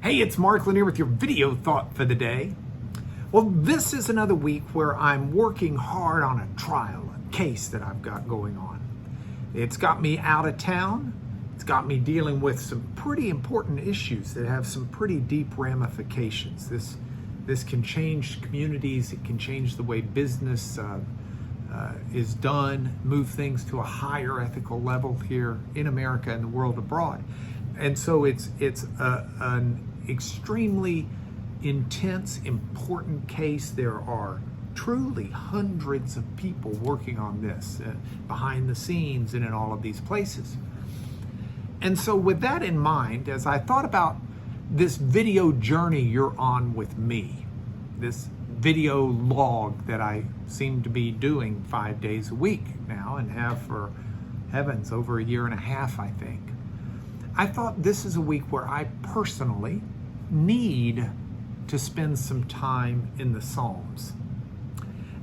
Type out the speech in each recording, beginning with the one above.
Hey, it's Mark Lanier with your video thought for the day. Well, this is another week where I'm working hard on a trial, a case that I've got going on. It's got me out of town. It's got me dealing with some pretty important issues that have some pretty deep ramifications. This can change communities. It can change the way business is done, move things to a higher ethical level here in America and the world abroad. And so it's an extremely intense, important case. There are truly hundreds of people working on this behind the scenes and in all of these places. And so with that in mind, as I thought about this video journey you're on with me, this video log that I seem to be doing 5 days a week now and have for heavens over a year and a half, I think. I thought this is a week where I personally need to spend some time in the Psalms.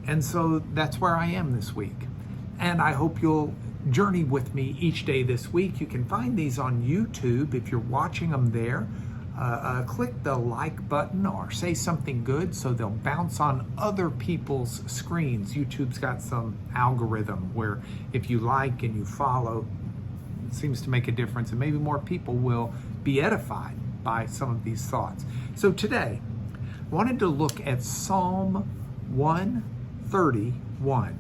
And so that's where I am this week. And I hope you'll journey with me each day this week. You can find these on YouTube if you're watching them there. Click the like button or say something good so they'll bounce on other people's screens. YouTube's got some algorithm where if you like and you follow, it seems to make a difference, and maybe more people will be edified by some of these thoughts. So today, I wanted to look at Psalm 131.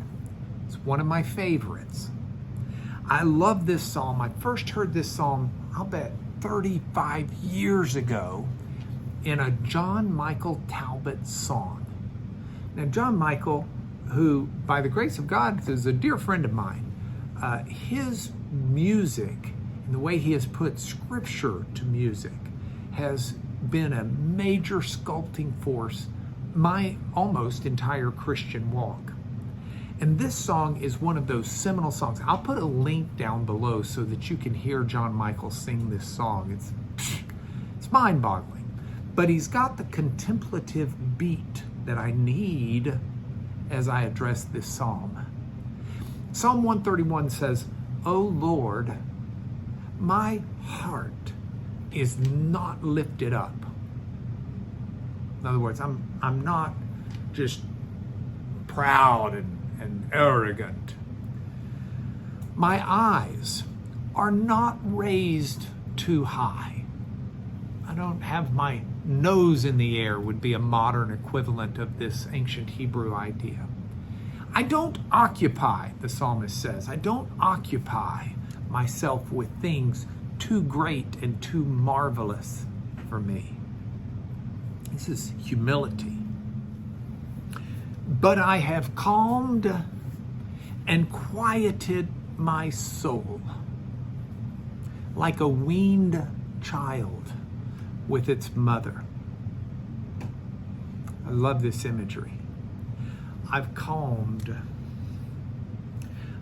It's one of my favorites. I love this psalm. I first heard this psalm, I'll bet 35 years ago in a John Michael Talbot song. Now, John Michael, who by the grace of God is a dear friend of mine, his music and the way he has put scripture to music has been a major sculpting force my almost entire Christian walk. And this song is one of those seminal songs. I'll put a link down below so that you can hear John Michael sing this song. It's mind-boggling. But he's got the contemplative beat that I need as I address this psalm. Psalm 131 says, "O Lord, my heart is not lifted up." In other words, I'm not just proud and arrogant. My eyes are not raised too high. I don't have my nose in the air would be a modern equivalent of this ancient Hebrew idea. I don't occupy, the psalmist says, I don't occupy myself with things too great and too marvelous for me. This is humility. But I have calmed and quieted my soul like a weaned child with its mother. I love this imagery. I've calmed,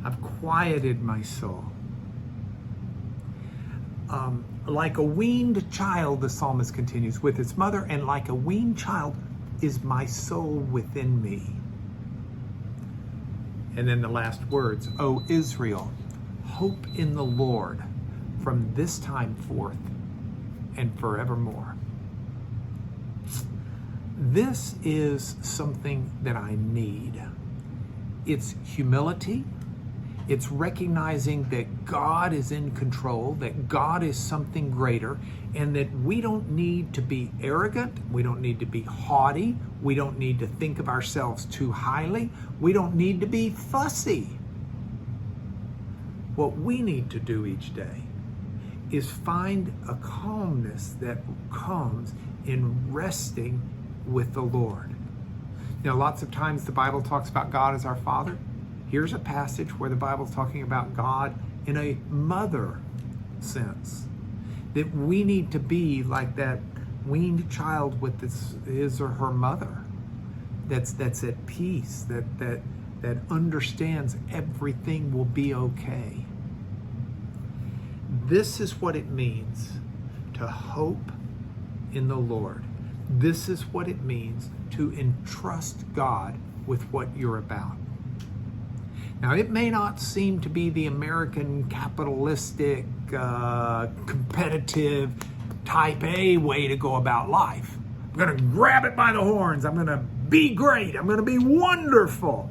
I've quieted my soul. Like a weaned child, the psalmist continues, with its mother, and like a weaned child is my soul within me. And then the last words, O Israel, hope in the Lord from this time forth and forevermore. This is something that I need. It's humility. It's recognizing that God is in control, that God is something greater, and that we don't need to be arrogant, we don't need to be haughty, we don't need to think of ourselves too highly, we don't need to be fussy. What we need to do each day is find a calmness that comes in resting with the Lord. You know, lots of times the Bible talks about God as our Father. Here's a passage where the Bible's talking about God in a mother sense. That we need to be like that weaned child with his or her mother. That's at peace, that understands everything will be okay. This is what it means to hope in the Lord. This is what it means to entrust God with what you're about. Now, it may not seem to be the American capitalistic, competitive, type A way to go about life. I'm going to grab it by the horns. I'm going to be great. I'm going to be wonderful.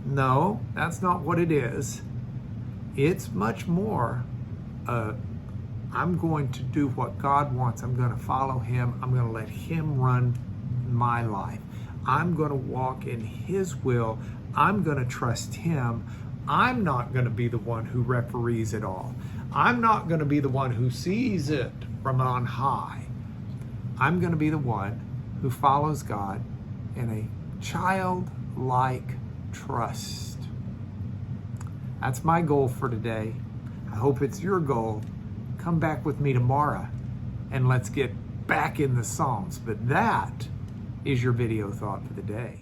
No, that's not what it is. It's much more, I'm going to do what God wants. I'm going to follow Him. I'm going to let Him run my life. I'm going to walk in His will. I'm going to trust Him. I'm not going to be the one who referees it all. I'm not going to be the one who sees it from on high. I'm going to be the one who follows God in a childlike trust. That's my goal for today. I hope it's your goal. Come back with me tomorrow and let's get back in the Psalms. But that is your video thought for the day.